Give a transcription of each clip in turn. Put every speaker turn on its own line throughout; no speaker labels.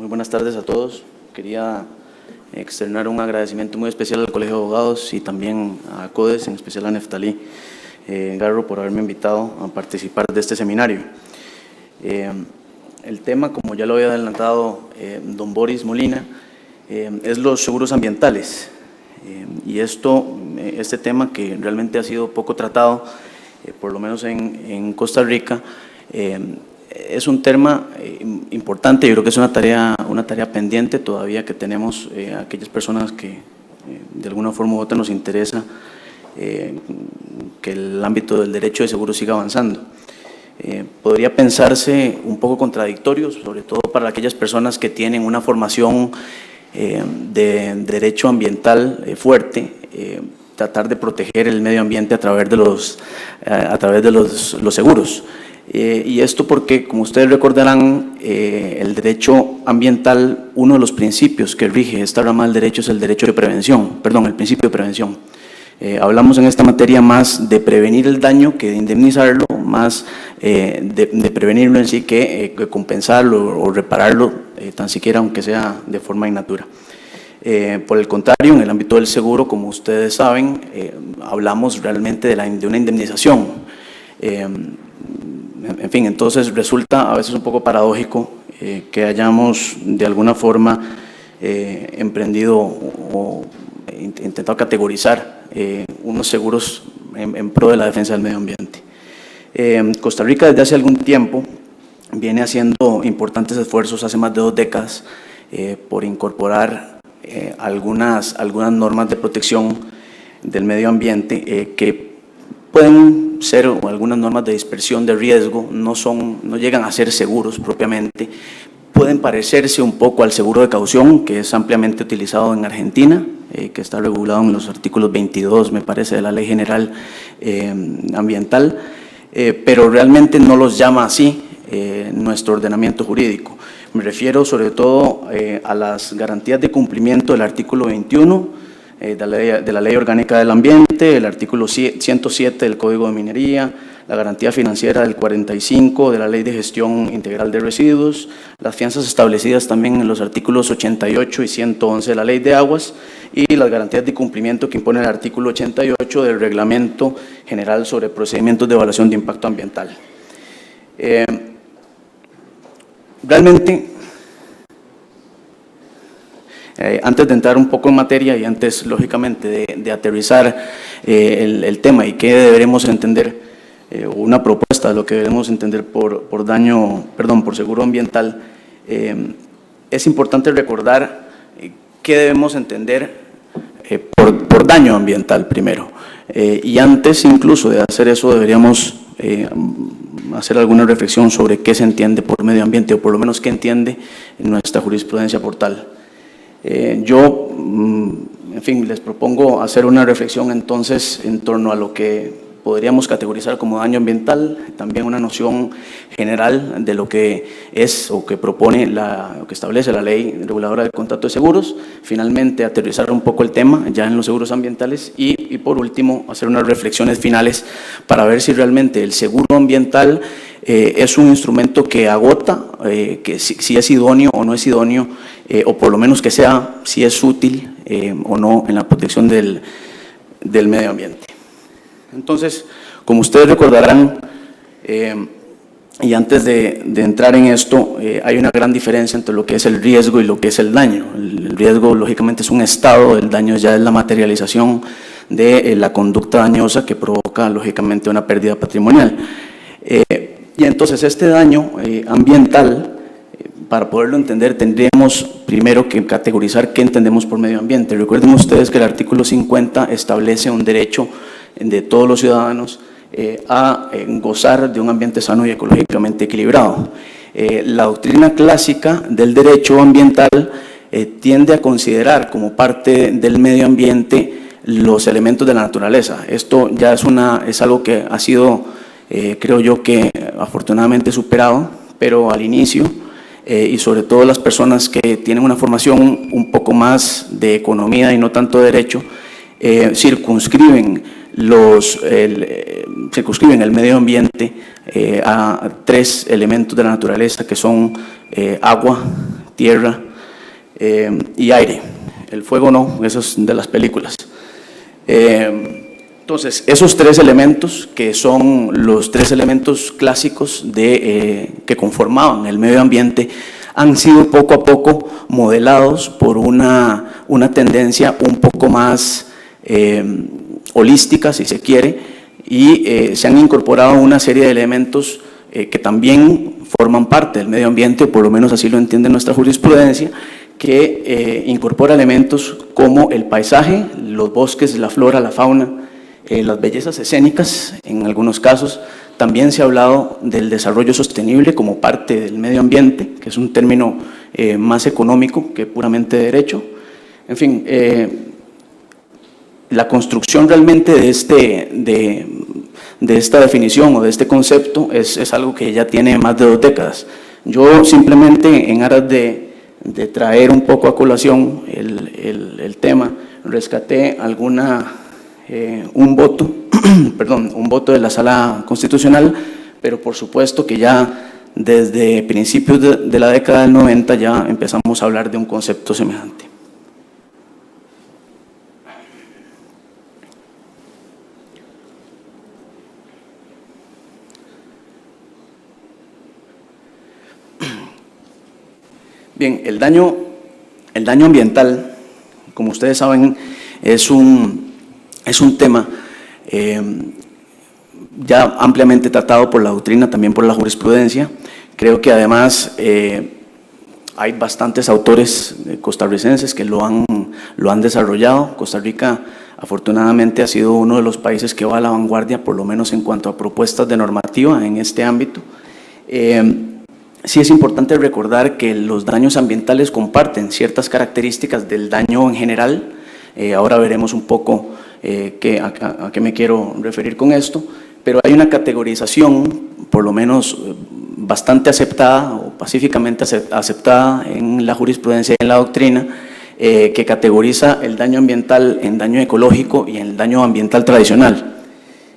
Muy buenas tardes a todos. Quería externar un agradecimiento muy especial al Colegio de Abogados y también a CODES, en especial a Neftalí Garro, por haberme invitado a participar de este seminario. El tema, como ya lo había adelantado don Boris Molina, es los seguros ambientales. Y este tema, que realmente ha sido poco tratado, por lo menos en Costa Rica, es un tema importante. Yo creo que es una tarea pendiente todavía que tenemos aquellas personas que de alguna forma u otra nos interesa que el ámbito del derecho de seguro siga avanzando. Podría pensarse un poco contradictorio, sobre todo para aquellas personas que tienen una formación de derecho ambiental fuerte, tratar de proteger el medio ambiente a través de los seguros. Y esto porque, como ustedes recordarán, el derecho ambiental, uno de los principios que rige esta rama del derecho es el derecho de prevención, el principio de prevención. Hablamos en esta materia más de prevenir el daño que de indemnizarlo, más de prevenirlo en sí que compensarlo o repararlo, tan siquiera aunque sea de forma innatura. Por el contrario, en el ámbito del seguro, como ustedes saben, hablamos realmente de una indemnización. En fin, entonces resulta a veces un poco paradójico que hayamos de alguna forma emprendido o intentado categorizar unos seguros en pro de la defensa del medio ambiente. Costa Rica desde hace algún tiempo viene haciendo importantes esfuerzos, hace más de 2 décadas, por incorporar algunas normas de protección del medio ambiente que pueden ser algunas normas de dispersión de riesgo, no llegan a ser seguros propiamente, pueden parecerse un poco al seguro de caución, que es ampliamente utilizado en Argentina, que está regulado en los artículos 22, me parece, de la Ley General Ambiental, pero realmente no los llama así nuestro ordenamiento jurídico. Me refiero sobre todo a las garantías de cumplimiento del artículo 21, de la Ley Orgánica del Ambiente, el artículo 107 del Código de Minería, la garantía financiera del 45 de la Ley de Gestión Integral de Residuos, las fianzas establecidas también en los artículos 88 y 111 de la Ley de Aguas y las garantías de cumplimiento que impone el artículo 88 del Reglamento General sobre Procedimientos de Evaluación de Impacto Ambiental. Realmente, antes de entrar un poco en materia y antes, lógicamente, de aterrizar el tema y qué deberemos entender, una propuesta de lo que debemos entender por seguro ambiental, es importante recordar qué debemos entender por daño ambiental primero. Y antes incluso de hacer eso deberíamos hacer alguna reflexión sobre qué se entiende por medio ambiente, o por lo menos qué entiende nuestra jurisprudencia por tal. Yo, en fin, les propongo hacer una reflexión entonces en torno a lo que podríamos categorizar como daño ambiental, también una noción general de lo que es o que propone o que establece la Ley Reguladora del Contrato de Seguros, finalmente aterrizar un poco el tema ya en los seguros ambientales y por último hacer unas reflexiones finales para ver si realmente el seguro ambiental es un instrumento que agota, que si es idóneo o no es idóneo, o por lo menos que sea si es útil o no en la protección del medio ambiente. Entonces, como ustedes recordarán, y antes de entrar en esto, hay una gran diferencia entre lo que es el riesgo y lo que es el daño. El riesgo, lógicamente, es un estado, el daño ya es la materialización de la conducta dañosa que provoca, lógicamente, una pérdida patrimonial. Y entonces, este daño ambiental, para poderlo entender, tendríamos primero que categorizar qué entendemos por medio ambiente. Recuerden ustedes que el artículo 50 establece un derecho de todos los ciudadanos a gozar de un ambiente sano y ecológicamente equilibrado. La doctrina clásica del derecho ambiental tiende a considerar como parte del medio ambiente los elementos de la naturaleza. Esto ya es algo que ha sido, creo yo, que afortunadamente superado, pero al inicio, y sobre todo las personas que tienen una formación un poco más de economía y no tanto de derecho, circunscriben el medio ambiente a 3 elementos de la naturaleza que son agua, tierra y aire. El fuego no, eso es de las películas. Entonces, esos tres elementos, que son los tres elementos clásicos que conformaban el medio ambiente, han sido poco a poco modelados por una tendencia un poco más holística, si se quiere, y se han incorporado una serie de elementos que también forman parte del medio ambiente, o por lo menos así lo entiende nuestra jurisprudencia, que incorpora elementos como el paisaje, los bosques, la flora, la fauna, las bellezas escénicas, en algunos casos. También se ha hablado del desarrollo sostenible como parte del medio ambiente, que es un término más económico que puramente de derecho. En fin, la construcción realmente de esta definición o de este concepto es algo que ya tiene más de 2 décadas. Yo simplemente, en aras de traer un poco a colación el tema, rescaté un voto de la Sala Constitucional, pero por supuesto que ya desde principios de la década del 90 ya empezamos a hablar de un concepto semejante. Bien, el daño ambiental, como ustedes saben, es un tema ya ampliamente tratado por la doctrina, también por la jurisprudencia. Creo que además hay bastantes autores costarricenses que lo han desarrollado. Costa Rica, afortunadamente, ha sido uno de los países que va a la vanguardia, por lo menos en cuanto a propuestas de normativa en este ámbito. Sí es importante recordar que los daños ambientales comparten ciertas características del daño en general. Ahora veremos un poco a qué me quiero referir con esto, pero hay una categorización, por lo menos bastante aceptada o pacíficamente aceptada en la jurisprudencia y en la doctrina, que categoriza el daño ambiental en daño ecológico y en el daño ambiental tradicional.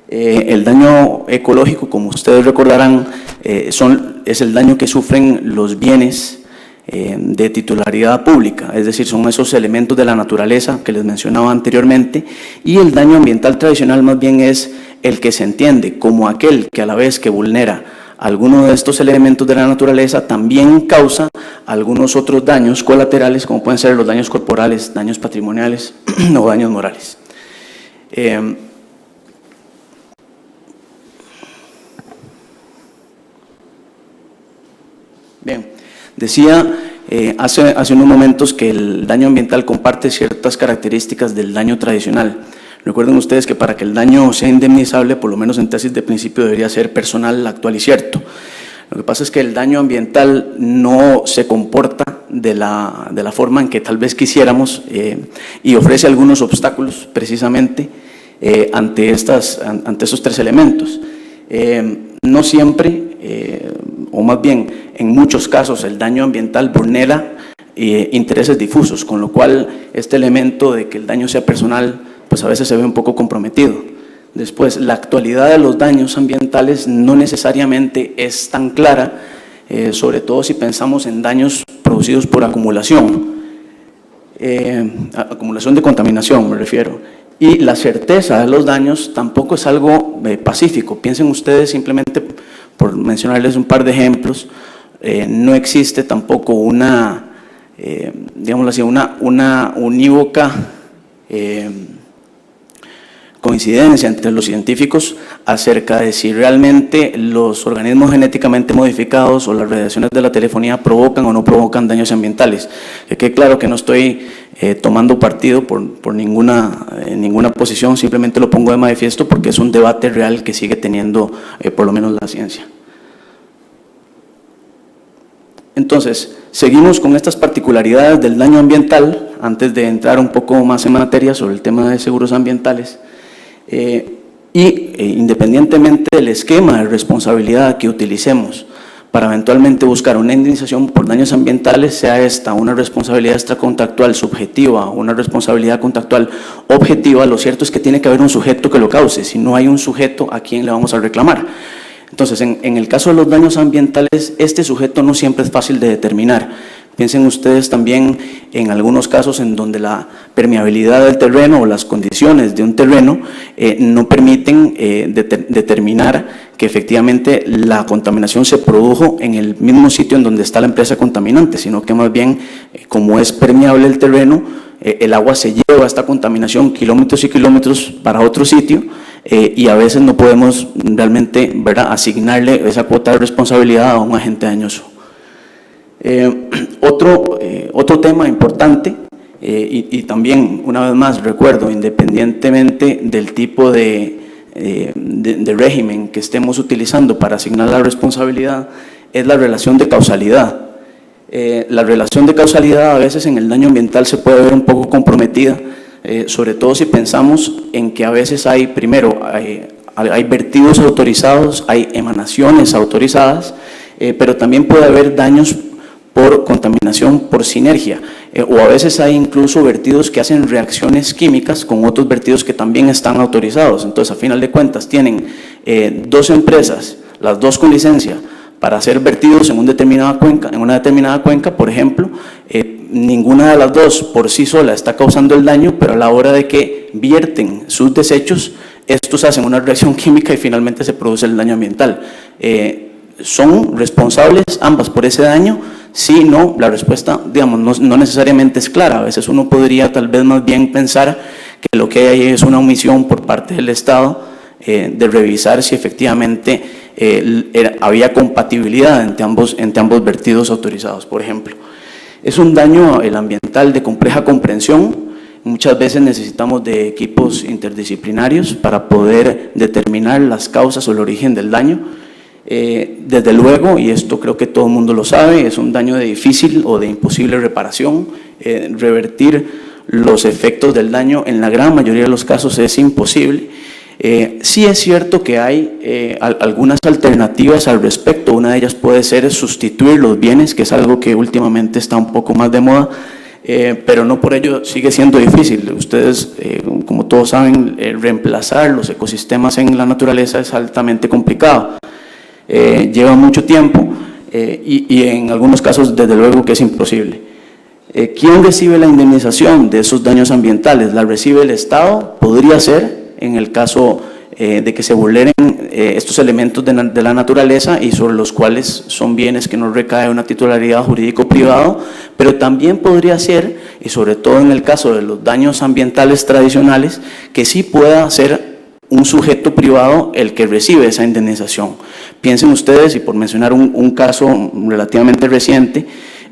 El daño ecológico, como ustedes recordarán, es el daño que sufren los bienes de titularidad pública, es decir, son esos elementos de la naturaleza que les mencionaba anteriormente, y el daño ambiental tradicional más bien es el que se entiende como aquel que, a la vez que vulnera alguno de estos elementos de la naturaleza, también causa algunos otros daños colaterales, como pueden ser los daños corporales, daños patrimoniales o daños morales. Bien, decía hace unos momentos que el daño ambiental comparte ciertas características del daño tradicional. Recuerden ustedes que para que el daño sea indemnizable, por lo menos en tesis de principio, debería ser personal, actual y cierto. Lo que pasa es que el daño ambiental no se comporta de la forma en que tal vez quisiéramos y ofrece algunos obstáculos precisamente ante estos tres elementos. No siempre, o más bien en muchos casos, el daño ambiental vulnera intereses difusos, con lo cual este elemento de que el daño sea personal, pues a veces se ve un poco comprometido. Después, la actualidad de los daños ambientales no necesariamente es tan clara, sobre todo si pensamos en daños producidos por acumulación de contaminación, me refiero. Y la certeza de los daños tampoco es algo pacífico. Piensen ustedes, simplemente por mencionarles un par de ejemplos, no existe tampoco digámoslo así, una unívoca coincidencia entre los científicos acerca de si realmente los organismos genéticamente modificados o las radiaciones de la telefonía provocan o no provocan daños ambientales. Que quede claro que no estoy tomando partido por ninguna posición, simplemente lo pongo de manifiesto porque es un debate real que sigue teniendo por lo menos la ciencia. Entonces, seguimos con estas particularidades del daño ambiental, antes de entrar un poco más en materia sobre el tema de seguros ambientales. Independientemente del esquema de responsabilidad que utilicemos para eventualmente buscar una indemnización por daños ambientales, sea esta una responsabilidad extracontractual subjetiva o una responsabilidad contractual objetiva, lo cierto es que tiene que haber un sujeto que lo cause. Si no hay un sujeto, ¿a quién le vamos a reclamar? Entonces, en el caso de los daños ambientales, este sujeto no siempre es fácil de determinar. Piensen ustedes también en algunos casos en donde la permeabilidad del terreno o las condiciones de un terreno no permiten determinar que efectivamente la contaminación se produjo en el mismo sitio en donde está la empresa contaminante, sino que más bien, como es permeable el terreno, el agua se lleva esta contaminación kilómetros y kilómetros para otro sitio, y a veces no podemos realmente, ¿verdad?, asignarle esa cuota de responsabilidad a un agente dañoso. Otro tema importante, y también una vez más recuerdo, independientemente del tipo de régimen que estemos utilizando para asignar la responsabilidad, es la relación de causalidad. La relación de causalidad a veces en el daño ambiental se puede ver un poco comprometida, sobre todo si pensamos en que a veces hay, primero, hay vertidos autorizados, hay emanaciones autorizadas, pero también puede haber daños por contaminación por sinergia, o a veces hay incluso vertidos que hacen reacciones químicas con otros vertidos que también están autorizados. Entonces, a final de cuentas, tienen dos empresas, las dos con licencia, para hacer vertidos en una determinada cuenca, por ejemplo. Ninguna de las dos por sí sola está causando el daño, pero a la hora de que vierten sus desechos, estos hacen una reacción química y finalmente se produce el daño ambiental. ¿Son responsables ambas por ese daño? Sí, no, la respuesta, digamos, no necesariamente es clara. A veces uno podría tal vez más bien pensar que lo que hay es una omisión por parte del Estado de revisar si efectivamente había compatibilidad entre ambos vertidos autorizados, por ejemplo. Es un daño ambiental de compleja comprensión. Muchas veces necesitamos de equipos interdisciplinarios para poder determinar las causas o el origen del daño. Desde luego, y esto creo que todo el mundo lo sabe, es un daño de difícil o de imposible reparación. Revertir los efectos del daño en la gran mayoría de los casos es imposible. Sí es cierto que hay algunas alternativas al respecto. Una de ellas puede ser sustituir los bienes, que es algo que últimamente está un poco más de moda, pero no por ello sigue siendo difícil. Ustedes, como todos saben, reemplazar los ecosistemas en la naturaleza es altamente complicado. Lleva mucho tiempo y en algunos casos desde luego que es imposible. ¿Quién recibe la indemnización de esos daños ambientales? ¿La recibe el Estado? Podría ser en el caso de que se vulneren estos elementos de la naturaleza y sobre los cuales son bienes que no recae una titularidad jurídico-privado, pero también podría ser, y sobre todo en el caso de los daños ambientales tradicionales, que sí pueda ser un sujeto privado el que recibe esa indemnización. Piensen ustedes, y por mencionar un caso relativamente reciente,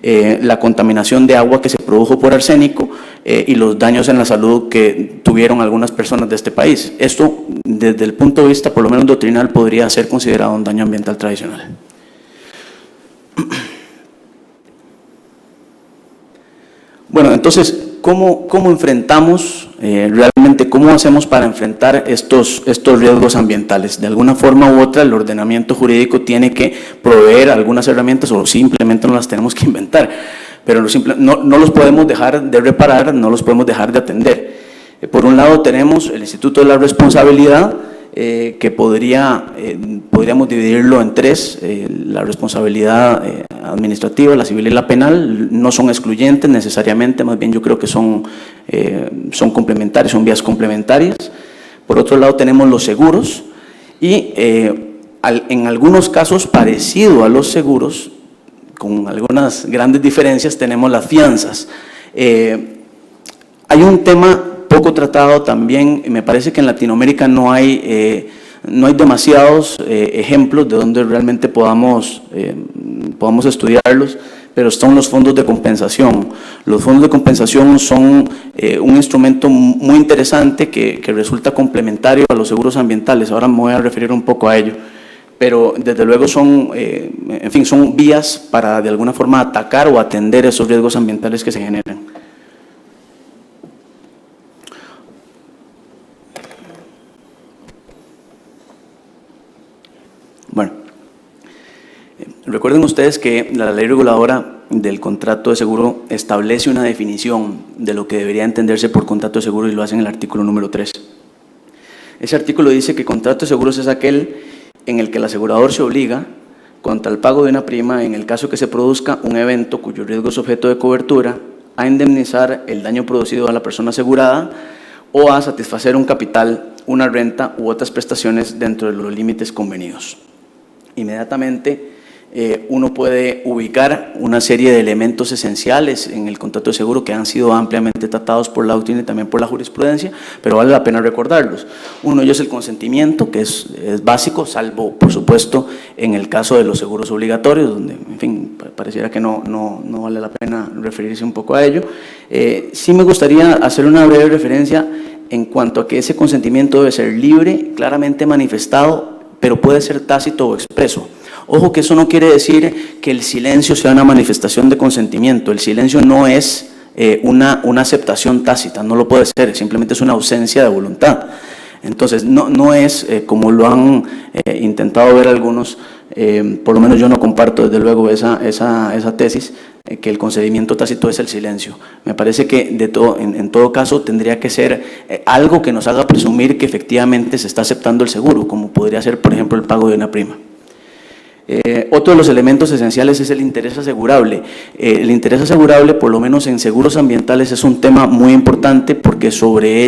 la contaminación de agua que se produjo por arsénico y los daños en la salud que tuvieron algunas personas de este país. Esto, desde el punto de vista por lo menos doctrinal, podría ser considerado un daño ambiental tradicional. Bueno, entonces, ¿cómo enfrentamos realmente, cómo hacemos para enfrentar estos riesgos ambientales? De alguna forma u otra, el ordenamiento jurídico tiene que proveer algunas herramientas o simplemente no las tenemos que inventar, pero no los podemos dejar de reparar, no los podemos dejar de atender. Por un lado tenemos el Instituto de la Responsabilidad, que podríamos dividirlo en tres: la responsabilidad administrativa, la civil y la penal. No son excluyentes necesariamente, más bien yo creo que son complementarias, son vías complementarias. Por otro lado tenemos los seguros y en algunos casos, parecido a los seguros, con algunas grandes diferencias, tenemos las fianzas. Hay un tema poco tratado también, me parece que en Latinoamérica no hay demasiados ejemplos de donde realmente podamos estudiarlos, pero son los fondos de compensación. Los fondos de compensación son un instrumento muy interesante que resulta complementario a los seguros ambientales. Ahora me voy a referir un poco a ello, pero desde luego son vías para de alguna forma atacar o atender esos riesgos ambientales que se generan. Bueno, recuerden ustedes que la ley reguladora del contrato de seguro establece una definición de lo que debería entenderse por contrato de seguro y lo hace en el artículo número 3. Ese artículo dice que contrato de seguros es aquel en el que el asegurador se obliga contra el pago de una prima en el caso que se produzca un evento cuyo riesgo es objeto de cobertura, a indemnizar el daño producido a la persona asegurada o a satisfacer un capital, una renta u otras prestaciones dentro de los límites convenidos. Inmediatamente uno puede ubicar una serie de elementos esenciales en el contrato de seguro que han sido ampliamente tratados por la doctrina y también por la jurisprudencia, pero vale la pena recordarlos. Uno de ellos es el consentimiento, que es básico, salvo, por supuesto, en el caso de los seguros obligatorios, donde, en fin, pareciera que no vale la pena referirse un poco a ello. Sí me gustaría hacer una breve referencia en cuanto a que ese consentimiento debe ser libre, claramente manifestado, pero puede ser tácito o expreso. Ojo que eso no quiere decir que el silencio sea una manifestación de consentimiento. El silencio no es una aceptación tácita, no lo puede ser, simplemente es una ausencia de voluntad. Entonces, no es como lo han intentado ver algunos, por lo menos yo no comparto desde luego esa tesis, que el consentimiento tácito es el silencio. Me parece que en todo caso tendría que ser algo que nos haga presumir que efectivamente se está aceptando el seguro, como podría ser, por ejemplo, el pago de una prima. Otro de los elementos esenciales es el interés asegurable. El interés asegurable, por lo menos en seguros ambientales, es un tema muy importante porque sobre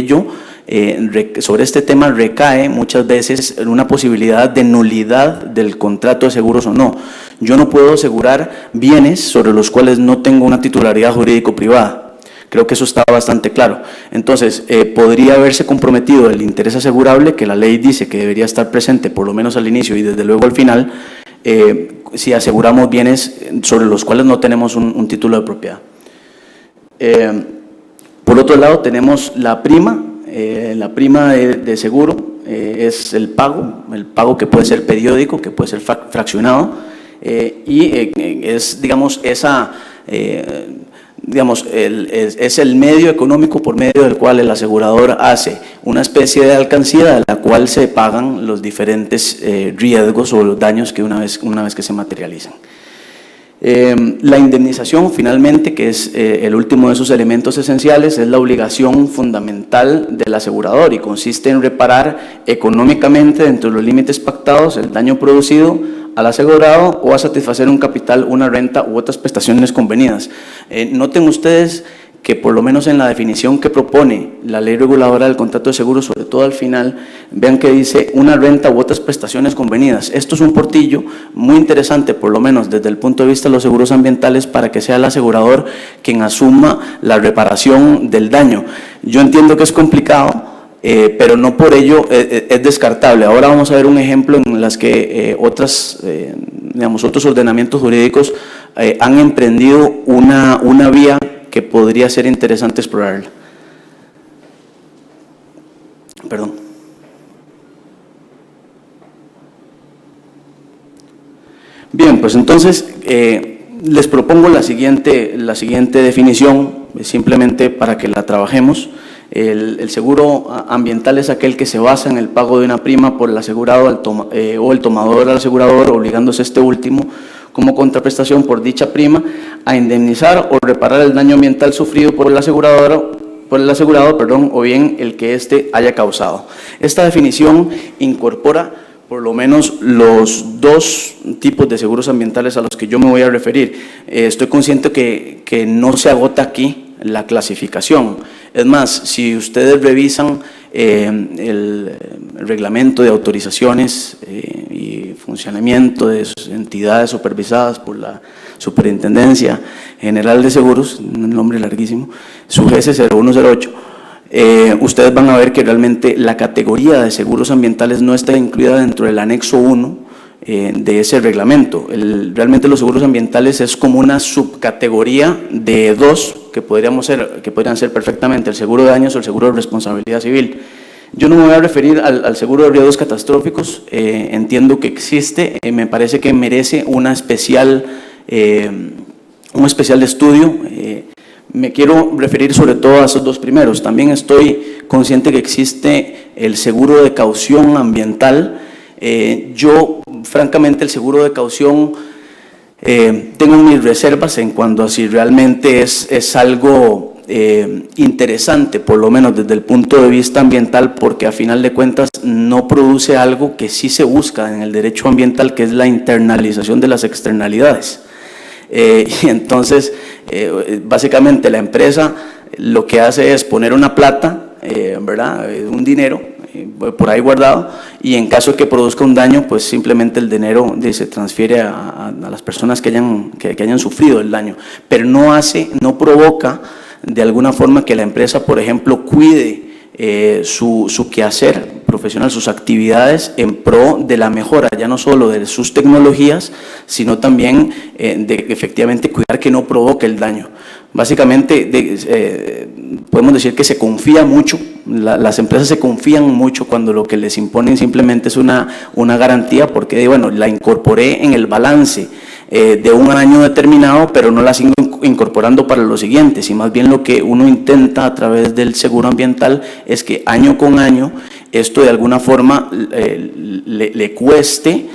este tema recae muchas veces una posibilidad de nulidad del contrato de seguros o no. Yo no puedo asegurar bienes sobre los cuales no tengo una titularidad jurídico-privada. Creo que eso está bastante claro. Entonces, podría haberse comprometido el interés asegurable, que la ley dice que debería estar presente por lo menos al inicio y desde luego al final, si aseguramos bienes sobre los cuales no tenemos un título de propiedad. Por otro lado, tenemos la prima. La prima de seguro es el pago que puede ser periódico, que puede ser fraccionado, y es, digamos, es el medio económico por medio del cual el asegurador hace una especie de alcancía de la cual se pagan los diferentes riesgos o los daños que una vez que se materializan. La indemnización, finalmente, que es el último de esos elementos esenciales, es la obligación fundamental del asegurador y consiste en reparar económicamente, dentro de los límites pactados, el daño producido al asegurado o a satisfacer un capital, una renta u otras prestaciones convenidas. Noten ustedes que por lo menos en la definición que propone la ley reguladora del contrato de seguro, sobre todo al final, vean que dice una renta u otras prestaciones convenidas. Esto es un portillo muy interesante, por lo menos desde el punto de vista de los seguros ambientales, para que sea el asegurador quien asuma la reparación del daño. Yo entiendo que es complicado, pero no por ello es descartable. Ahora vamos a ver un ejemplo en las que otros ordenamientos jurídicos han emprendido una vía que podría ser interesante explorarla. Perdón. Bien, pues entonces les propongo la siguiente definición, simplemente para que la trabajemos. El seguro ambiental es aquel que se basa en el pago de una prima por el asegurado o el tomador al asegurador, obligándose este último como contraprestación por dicha prima a indemnizar o reparar el daño ambiental sufrido por el asegurado, o bien el que éste haya causado. Esta definición incorpora por lo menos los dos tipos de seguros ambientales a los que yo me voy a referir. Estoy consciente que no se agota aquí la clasificación. Es más, si ustedes revisan el reglamento de autorizaciones y funcionamiento de sus entidades supervisadas por la Superintendencia General de Seguros, un nombre larguísimo, su GS 0108, ustedes van a ver que realmente la categoría de seguros ambientales no está incluida dentro del anexo 1 de ese reglamento. Realmente los seguros ambientales es como una subcategoría de dos que podrían ser perfectamente el seguro de daños o el seguro de responsabilidad civil. Yo no me voy a referir al seguro de riesgos catastróficos, entiendo que existe, me parece que merece un especial estudio. Me quiero referir sobre todo a esos dos primeros. También estoy consciente que existe el seguro de caución ambiental. Yo, francamente, el seguro de caución tengo mis reservas en cuanto a si realmente es algo interesante, por lo menos desde el punto de vista ambiental, porque a final de cuentas no produce algo que sí se busca en el derecho ambiental, que es la internalización de las externalidades. Y entonces, básicamente la empresa lo que hace es poner una plata, ¿verdad? Un dinero por ahí guardado, y en caso de que produzca un daño, pues simplemente el dinero se transfiere a las personas que hayan sufrido el daño, pero no provoca de alguna forma que la empresa, por ejemplo, cuide su quehacer profesional, sus actividades en pro de la mejora, ya no solo de sus tecnologías, sino también de efectivamente cuidar que no provoque el daño. Básicamente podemos decir que se confía mucho, las empresas se confían mucho cuando lo que les imponen simplemente es una garantía, porque bueno, la incorporé en el balance de un año determinado, pero no la sigo incorporando para los siguientes, y más bien lo que uno intenta a través del seguro ambiental es que año con año esto de alguna forma le cueste,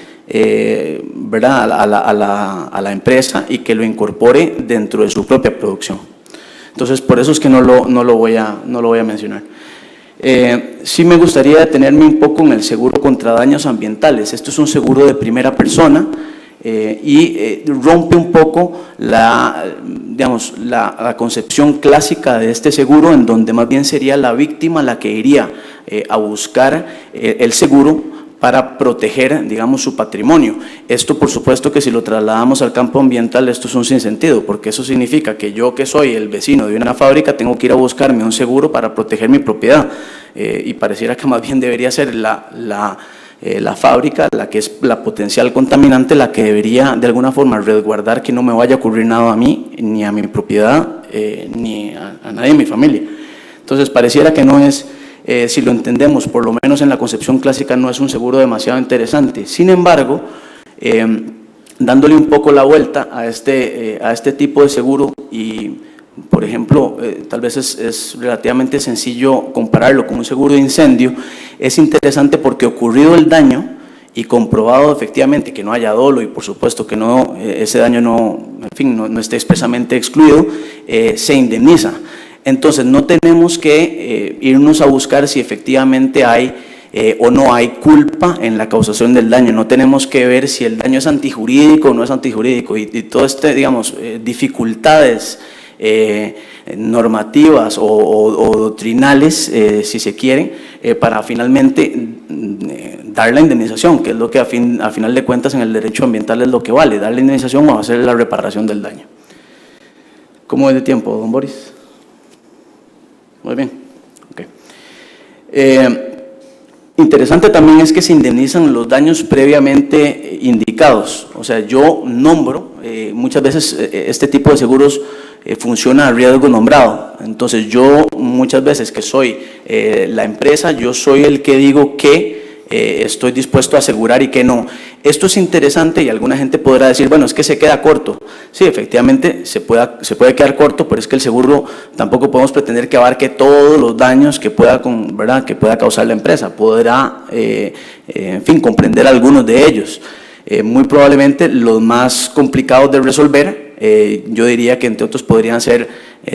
¿verdad? a la empresa, y que lo incorpore dentro de su propia producción. Entonces, por eso es que no lo voy a mencionar. Sí me gustaría detenerme un poco en el seguro contra daños ambientales. Esto es un seguro de primera persona, y rompe un poco la concepción clásica de este seguro, en donde más bien sería la víctima la que iría a buscar el seguro para proteger, digamos, su patrimonio. Esto, por supuesto, que si lo trasladamos al campo ambiental, esto es un sinsentido, porque eso significa que yo, que soy el vecino de una fábrica, tengo que ir a buscarme un seguro para proteger mi propiedad, y pareciera que más bien debería ser la fábrica, la que es la potencial contaminante, la que debería de alguna forma resguardar que no me vaya a ocurrir nada a mí, ni a mi propiedad, ni a nadie de mi familia. Entonces, pareciera que no es, si lo entendemos, por lo menos en la concepción clásica, no es un seguro demasiado interesante. Sin embargo, dándole un poco la vuelta a este tipo de seguro, y por ejemplo, tal vez es relativamente sencillo compararlo con un seguro de incendio, es interesante porque ocurrido el daño y comprobado efectivamente que no haya dolo, y por supuesto que no, ese daño no esté expresamente excluido, se indemniza. Entonces no tenemos que irnos a buscar si efectivamente hay o no hay culpa en la causación del daño. No tenemos que ver si el daño es antijurídico o no es antijurídico, y todas digamos, dificultades normativas o doctrinales, si se quieren, para finalmente dar la indemnización, que es lo que a final de cuentas en el derecho ambiental es lo que vale, dar la indemnización o hacer la reparación del daño. ¿Cómo es de tiempo, don Boris? Muy bien. Okay. Interesante también es que se indemnizan los daños previamente indicados. O sea, yo nombro, muchas veces este tipo de seguros funciona a riesgo nombrado. Entonces yo muchas veces que soy la empresa, yo soy el que digo que estoy dispuesto a asegurar y que no. Esto es interesante, y alguna gente podrá decir, bueno, es que se queda corto. Sí, efectivamente se puede quedar corto, pero es que el seguro tampoco podemos pretender que abarque todos los daños que pueda, ¿verdad?, que pueda causar la empresa. Podrá, en fin, comprender algunos de ellos. Muy probablemente los más complicados de resolver, yo diría que entre otros podrían ser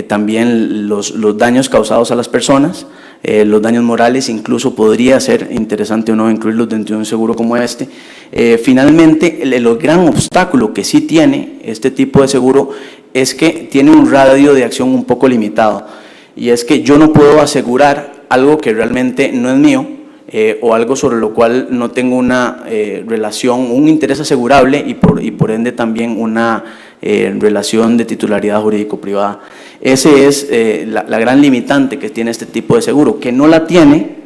también los daños causados a las personas, los daños morales. Incluso podría ser interesante o no incluirlos dentro de un seguro como este. Finalmente, el gran obstáculo que sí tiene este tipo de seguro es que tiene un radio de acción un poco limitado, y es que yo no puedo asegurar algo que realmente no es mío, o algo sobre lo cual no tengo una relación, un interés asegurable, y por ende también una relación de titularidad jurídico-privada. Ese es la gran limitante que tiene este tipo de seguro, que no la tiene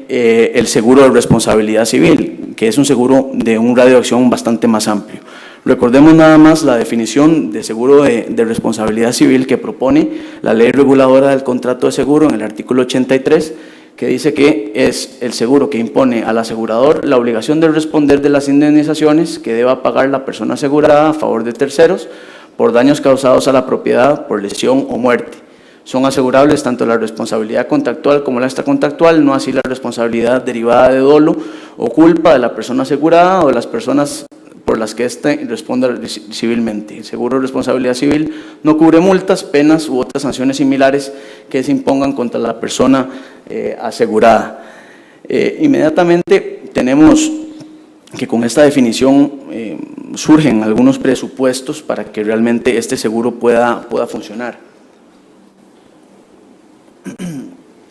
el seguro de responsabilidad civil, que es un seguro de un radio de acción bastante más amplio. Recordemos nada más la definición de seguro de responsabilidad civil que propone la Ley Reguladora del Contrato de Seguro en el artículo 83, que dice que es el seguro que impone al asegurador la obligación de responder de las indemnizaciones que deba pagar la persona asegurada a favor de terceros por daños causados a la propiedad por lesión o muerte. Son asegurables tanto la responsabilidad contractual como la extracontractual, no así la responsabilidad derivada de dolo o culpa de la persona asegurada o de las personas por las que éste responda civilmente. El seguro de responsabilidad civil no cubre multas, penas u otras sanciones similares que se impongan contra la persona asegurada. Inmediatamente tenemos que con esta definición surgen algunos presupuestos para que realmente este seguro pueda funcionar.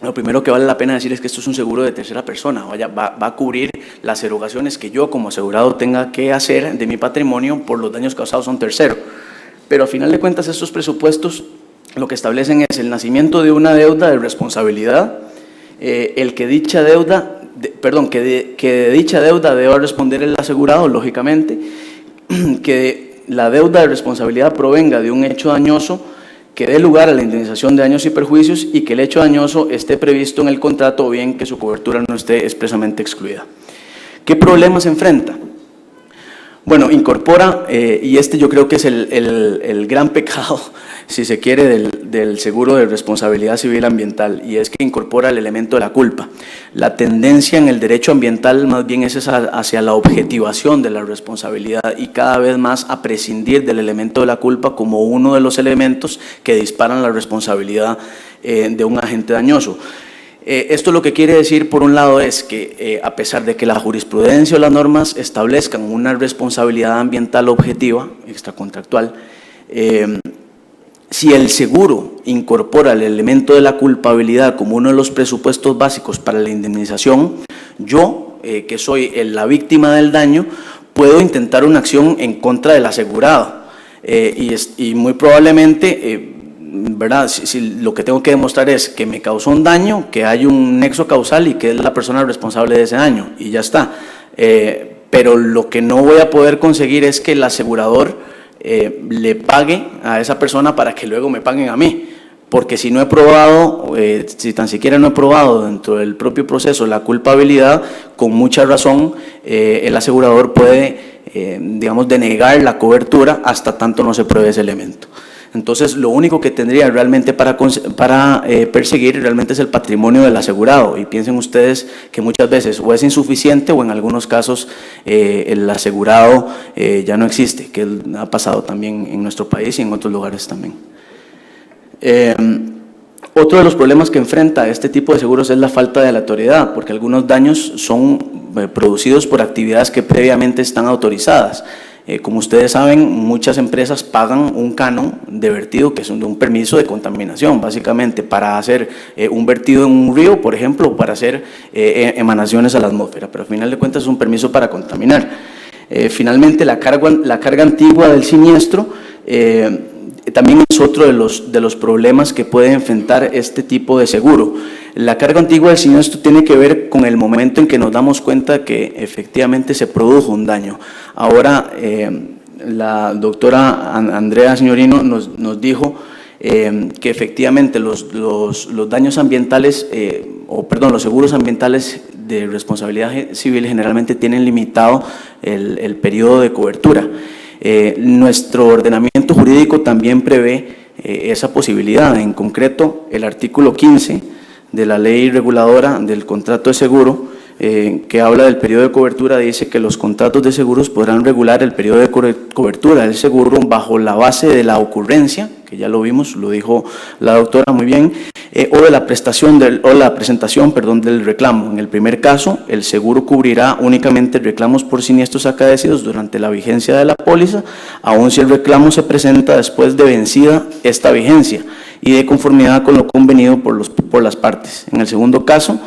Lo primero que vale la pena decir es que esto es un seguro de tercera persona, va a cubrir las erogaciones que yo como asegurado tenga que hacer de mi patrimonio por los daños causados a un tercero. Pero a final de cuentas estos presupuestos lo que establecen es el nacimiento de una deuda de responsabilidad, el que dicha deuda, que de dicha deuda deba responder el asegurado, lógicamente, que la deuda de responsabilidad provenga de un hecho dañoso que dé lugar a la indemnización de daños y perjuicios y que el hecho dañoso esté previsto en el contrato o bien que su cobertura no esté expresamente excluida. ¿Qué problemas enfrenta? Bueno, incorpora, y este yo creo que es el gran pecado, si se quiere, del seguro de responsabilidad civil ambiental, y es que incorpora el elemento de la culpa. La tendencia en el derecho ambiental más bien es hacia la objetivación de la responsabilidad y cada vez más a prescindir del elemento de la culpa como uno de los elementos que disparan la responsabilidad de un agente dañoso. Esto lo que quiere decir, por un lado, es que a pesar de que la jurisprudencia o las normas establezcan una responsabilidad ambiental objetiva, extracontractual, si el seguro incorpora el elemento de la culpabilidad como uno de los presupuestos básicos para la indemnización, yo, que soy la víctima del daño, puedo intentar una acción en contra del asegurado y muy probablemente… ¿verdad? Si lo que tengo que demostrar es que me causó un daño, que hay un nexo causal y que es la persona responsable de ese daño, y ya está. Pero lo que no voy a poder conseguir es que el asegurador le pague a esa persona para que luego me paguen a mí, porque si no he probado, si tan siquiera no he probado dentro del propio proceso la culpabilidad, con mucha razón el asegurador puede, digamos, denegar la cobertura hasta tanto no se pruebe ese elemento. Entonces, lo único que tendría realmente para perseguir realmente es el patrimonio del asegurado, y piensen ustedes que muchas veces o es insuficiente o en algunos casos el asegurado ya no existe, que ha pasado también en nuestro país y en otros lugares también. Otro de los problemas que enfrenta este tipo de seguros es la falta de aleatoriedad, porque algunos daños son producidos por actividades que previamente están autorizadas. Como ustedes saben, muchas empresas pagan un canon de vertido, que es un permiso de contaminación, básicamente para hacer un vertido en un río, por ejemplo, o para hacer emanaciones a la atmósfera, pero al final de cuentas es un permiso para contaminar. Finalmente, la carga antigua del siniestro también es otro de los problemas que puede enfrentar este tipo de seguro. La carga antigua del siniestro tiene que ver con el momento en que nos damos cuenta que efectivamente se produjo un daño. Ahora, la doctora Andrea Signorino nos dijo que efectivamente los daños ambientales, los seguros ambientales de responsabilidad civil generalmente tienen limitado el periodo de cobertura. Nuestro ordenamiento jurídico también prevé esa posibilidad. En concreto, el artículo 15 de la ley reguladora del contrato de seguro, que habla del periodo de cobertura, dice que los contratos de seguros podrán regular el periodo de cobertura del seguro bajo la base de la ocurrencia, que ya lo vimos, lo dijo la doctora muy bien, o de la presentación del reclamo. En el primer caso, el seguro cubrirá únicamente reclamos por siniestros acaecidos durante la vigencia de la póliza, aun si el reclamo se presenta después de vencida esta vigencia y de conformidad con lo convenido por las partes. En el segundo caso,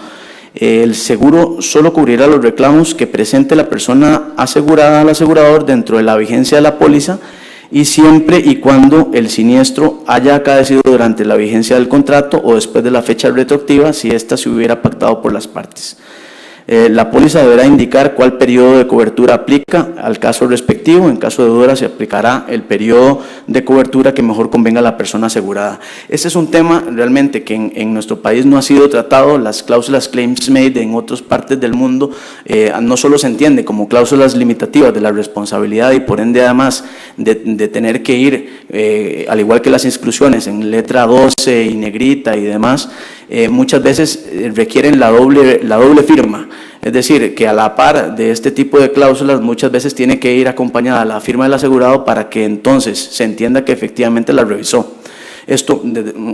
el seguro solo cubrirá los reclamos que presente la persona asegurada al asegurador dentro de la vigencia de la póliza y siempre y cuando el siniestro haya acaecido durante la vigencia del contrato o después de la fecha retroactiva si ésta se hubiera pactado por las partes. La póliza deberá indicar cuál periodo de cobertura aplica al caso respectivo. En caso de duda se aplicará el periodo de cobertura que mejor convenga a la persona asegurada. Este es un tema realmente que en nuestro país no ha sido tratado. Las cláusulas claims made en otras partes del mundo no solo se entiende como cláusulas limitativas de la responsabilidad y por ende además de tener que ir, al igual que las exclusiones en letra 12 y negrita y demás, muchas veces requieren la doble firma. Es decir, que a la par de este tipo de cláusulas muchas veces tiene que ir acompañada la firma del asegurado para que entonces se entienda que efectivamente la revisó. Esto,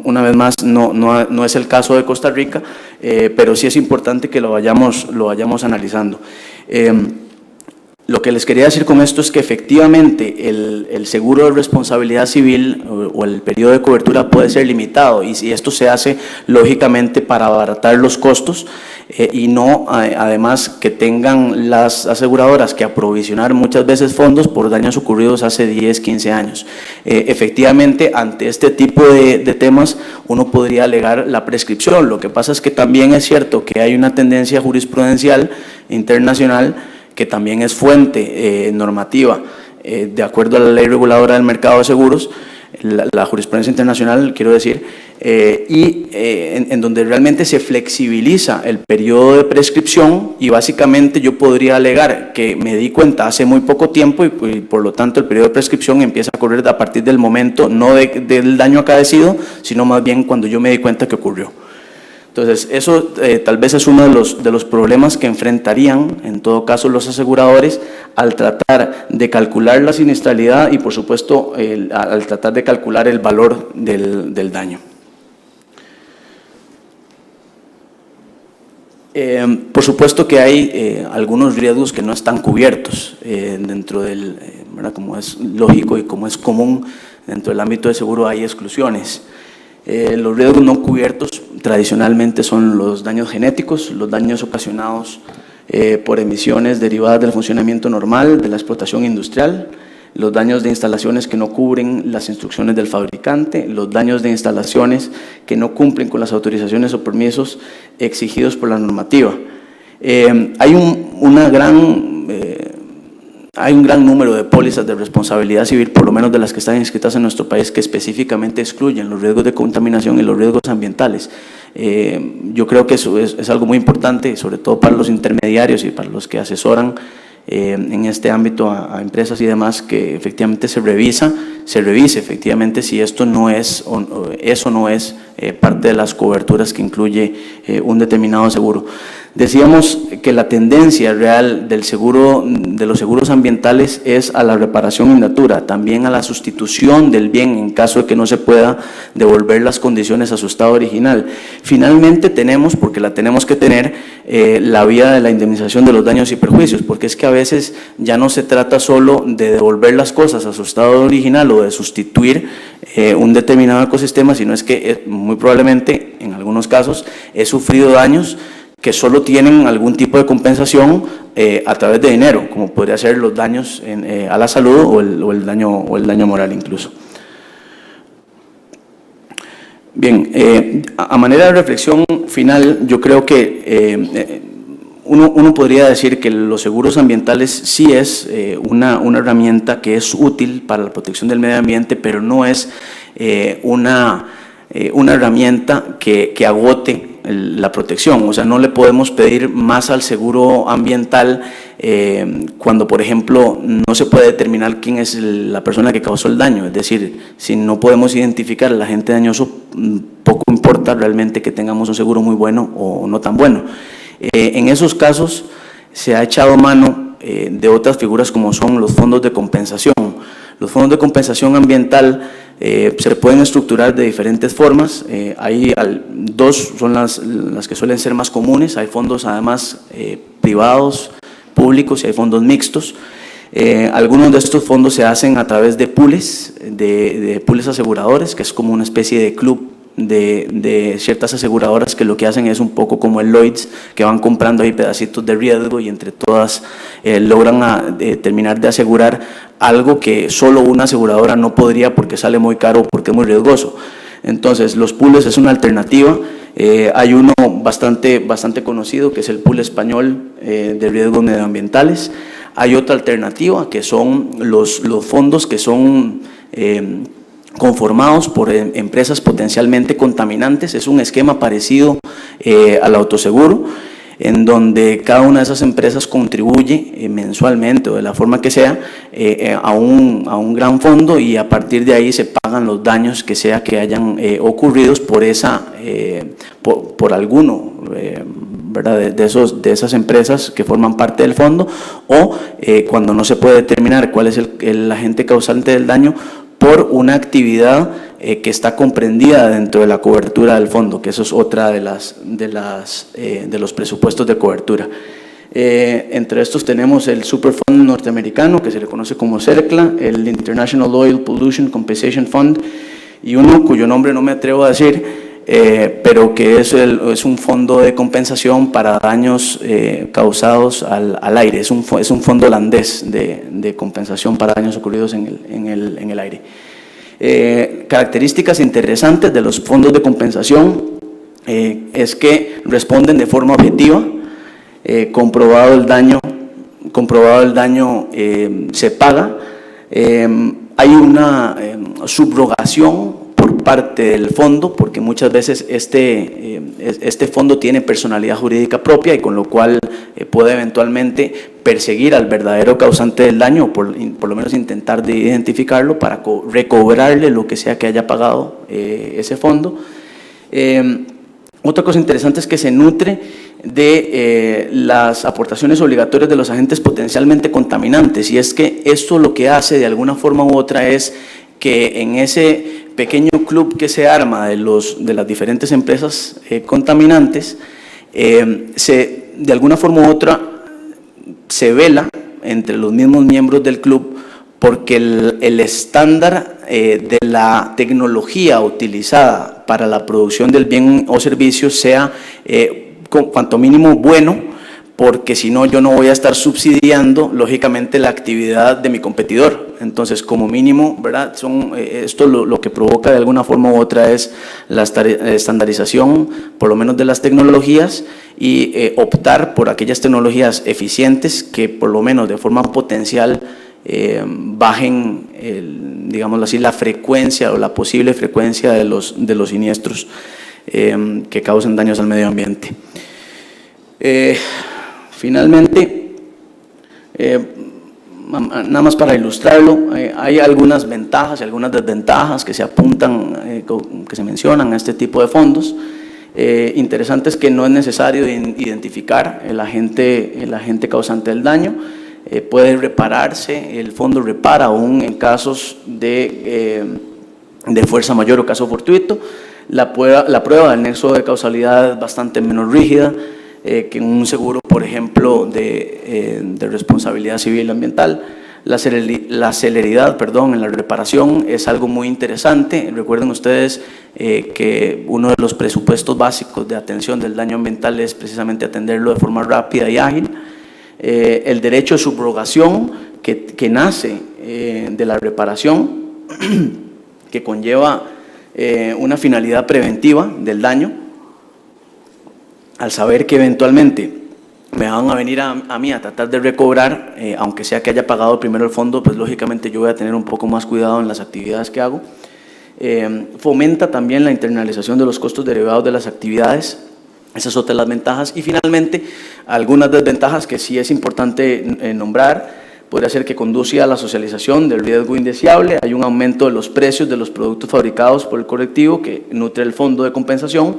una vez más, no es el caso de Costa Rica, pero sí es importante que lo vayamos analizando. Lo que les quería decir con esto es que efectivamente el seguro de responsabilidad civil o el periodo de cobertura puede ser limitado, y si esto se hace lógicamente para abaratar los costos y no además que tengan las aseguradoras que aprovisionar muchas veces fondos por daños ocurridos hace 10, 15 años. Efectivamente, ante este tipo de temas uno podría alegar la prescripción. Lo que pasa es que también es cierto que hay una tendencia jurisprudencial internacional que también es fuente normativa, de acuerdo a la ley reguladora del mercado de seguros, la jurisprudencia internacional, quiero decir, en donde realmente se flexibiliza el periodo de prescripción, y básicamente yo podría alegar que me di cuenta hace muy poco tiempo y por lo tanto el periodo de prescripción empieza a correr a partir del momento, no del daño acaecido, sino más bien cuando yo me di cuenta que ocurrió. Entonces, eso tal vez es uno de los problemas que enfrentarían, en todo caso, los aseguradores al tratar de calcular la siniestralidad y, por supuesto, al tratar de calcular el valor del daño. Por supuesto que hay algunos riesgos que no están cubiertos dentro del, como es lógico y como es común, dentro del ámbito de seguro hay exclusiones. Los riesgos no cubiertos tradicionalmente son los daños genéticos, los daños ocasionados por emisiones derivadas del funcionamiento normal de la explotación industrial, los daños de instalaciones que no cubren las instrucciones del fabricante, los daños de instalaciones que no cumplen con las autorizaciones o permisos exigidos por la normativa. Hay un gran número de pólizas de responsabilidad civil, por lo menos de las que están inscritas en nuestro país, que específicamente excluyen los riesgos de contaminación y los riesgos ambientales. Yo creo que eso es algo muy importante, sobre todo para los intermediarios y para los que asesoran en este ámbito a empresas y demás, que efectivamente se revise efectivamente si esto no es, o eso no es parte de las coberturas que incluye un determinado seguro. Decíamos que la tendencia real de los seguros ambientales es a la reparación in natura, también a la sustitución del bien en caso de que no se pueda devolver las condiciones a su estado original. Finalmente tenemos, porque la tenemos que tener, la vía de la indemnización de los daños y perjuicios, porque es que a veces ya no se trata solo de devolver las cosas a su estado original o de sustituir un determinado ecosistema, sino es que muy probablemente, en algunos casos, he sufrido daños que solo tienen algún tipo de compensación a través de dinero, como podría ser los daños a la salud o el daño moral incluso. Bien, a manera de reflexión final, yo creo que uno podría decir que los seguros ambientales sí es una herramienta que es útil para la protección del medio ambiente, pero no es una herramienta que agote la protección. O sea, no le podemos pedir más al seguro ambiental cuando, por ejemplo, no se puede determinar quién es la persona que causó el daño. Es decir, si no podemos identificar al agente dañoso, poco importa realmente que tengamos un seguro muy bueno o no tan bueno. En esos casos se ha echado mano de otras figuras como son los fondos de compensación. Los fondos de compensación ambiental se pueden estructurar de diferentes formas. Hay dos son las que suelen ser más comunes. Hay fondos además privados, públicos, y hay fondos mixtos. Algunos de estos fondos se hacen a través de pools, de pools aseguradores, que es como una especie de club de ciertas aseguradoras que lo que hacen es un poco como el Lloyds, que van comprando ahí pedacitos de riesgo y entre todas logran terminar de asegurar algo que solo una aseguradora no podría porque sale muy caro, porque es muy riesgoso. Entonces, los pools es una alternativa. Hay uno bastante conocido que es el pool español de riesgos medioambientales. Hay otra alternativa que son los fondos que son conformados por empresas potencialmente contaminantes. Es un esquema parecido al autoseguro, en donde cada una de esas empresas contribuye mensualmente o de la forma que sea a un gran fondo, y a partir de ahí se pagan los daños que sea que hayan ocurridos por alguno, ¿verdad? De esas empresas que forman parte del fondo, o cuando no se puede determinar cuál es el agente causante del daño por una actividad que está comprendida dentro de la cobertura del fondo, que eso es otra de los presupuestos de cobertura. Entre estos tenemos el Superfund norteamericano, que se le conoce como CERCLA, el International Oil Pollution Compensation Fund, y uno cuyo nombre no me atrevo a decir, pero que es un fondo de compensación para daños causados al aire. Es un fondo holandés de compensación para daños ocurridos en el aire. Características interesantes de los fondos de compensación es que responden de forma objetiva. Comprobado el daño se paga. Hay una subrogación por parte del fondo, porque muchas veces este fondo tiene personalidad jurídica propia, y con lo cual puede eventualmente perseguir al verdadero causante del daño, o por lo menos intentar de identificarlo para recobrarle lo que sea que haya pagado ese fondo. Otra cosa interesante es que se nutre de las aportaciones obligatorias de los agentes potencialmente contaminantes, y es que esto lo que hace de alguna forma u otra es que en ese pequeño club que se arma de las diferentes empresas contaminantes, de alguna forma u otra se vela entre los mismos miembros del club porque el estándar de la tecnología utilizada para la producción del bien o servicio sea cuanto mínimo bueno, porque si no yo no voy a estar subsidiando lógicamente la actividad de mi competidor. Entonces, como mínimo, ¿verdad? Esto lo que provoca de alguna forma u otra es la estandarización, por lo menos de las tecnologías, y optar por aquellas tecnologías eficientes que por lo menos de forma potencial bajen, digámoslo así, la frecuencia o la posible frecuencia de los siniestros que causen daños al medio ambiente. Finalmente, nada más para ilustrarlo, hay algunas ventajas y algunas desventajas que se apuntan, que se mencionan a este tipo de fondos. Interesante es que no es necesario identificar el agente causante del daño. Puede repararse, el fondo repara aún en casos de fuerza mayor o caso fortuito. La prueba del nexo de causalidad es bastante menos rígida que en un seguro, por ejemplo, de responsabilidad civil ambiental. La celeridad, en la reparación es algo muy interesante. Recuerden ustedes que uno de los presupuestos básicos de atención del daño ambiental es precisamente atenderlo de forma rápida y ágil. El derecho de subrogación que nace de la reparación, que conlleva una finalidad preventiva del daño, al saber que eventualmente me van a venir a mí a tratar de recobrar, aunque sea que haya pagado primero el fondo, pues lógicamente yo voy a tener un poco más cuidado en las actividades que hago. Fomenta también la internalización de los costos derivados de las actividades. Esas son otras las ventajas. Y finalmente, algunas desventajas que sí es importante nombrar. Podría ser que conduce a la socialización del riesgo indeseable. Hay un aumento de los precios de los productos fabricados por el colectivo que nutre el fondo de compensación.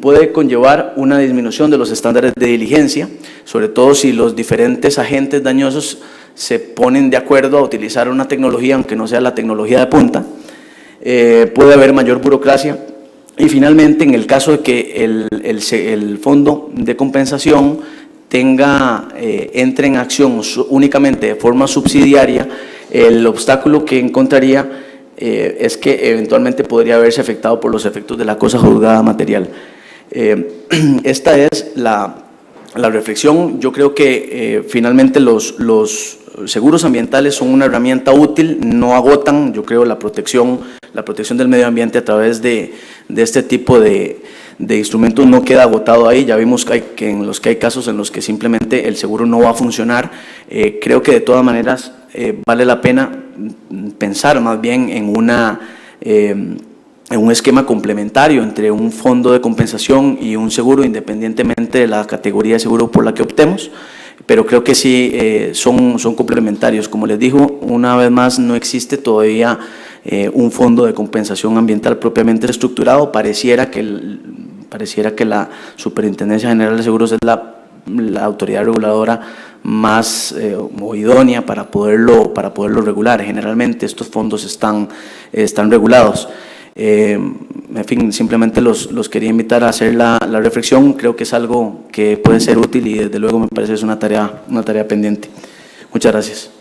Puede conllevar una disminución de los estándares de diligencia, sobre todo si los diferentes agentes dañosos se ponen de acuerdo a utilizar una tecnología, aunque no sea la tecnología de punta. Puede haber mayor burocracia. Y finalmente, en el caso de que el fondo de compensación entre en acción únicamente de forma subsidiaria, el obstáculo que encontraría es que eventualmente podría haberse afectado por los efectos de la cosa juzgada material. Esta es la reflexión. Yo creo que finalmente los seguros ambientales son una herramienta útil, no agotan, yo creo, la protección del medio ambiente a través de este tipo de instrumentos no queda agotado ahí. Ya vimos que hay casos en los que simplemente el seguro no va a funcionar. Creo que de todas maneras vale la pena pensar más bien en un esquema complementario entre un fondo de compensación y un seguro, independientemente de la categoría de seguro por la que optemos. Pero creo que sí son complementarios. Como les digo, una vez más, no existe todavía un fondo de compensación ambiental propiamente estructurado. Pareciera que pareciera que la Superintendencia General de Seguros es la autoridad reguladora más o idónea para poderlo regular. Generalmente estos fondos están regulados. En fin, simplemente los quería invitar a hacer la reflexión. Creo que es algo que puede ser útil y desde luego me parece que es una tarea pendiente. Muchas gracias.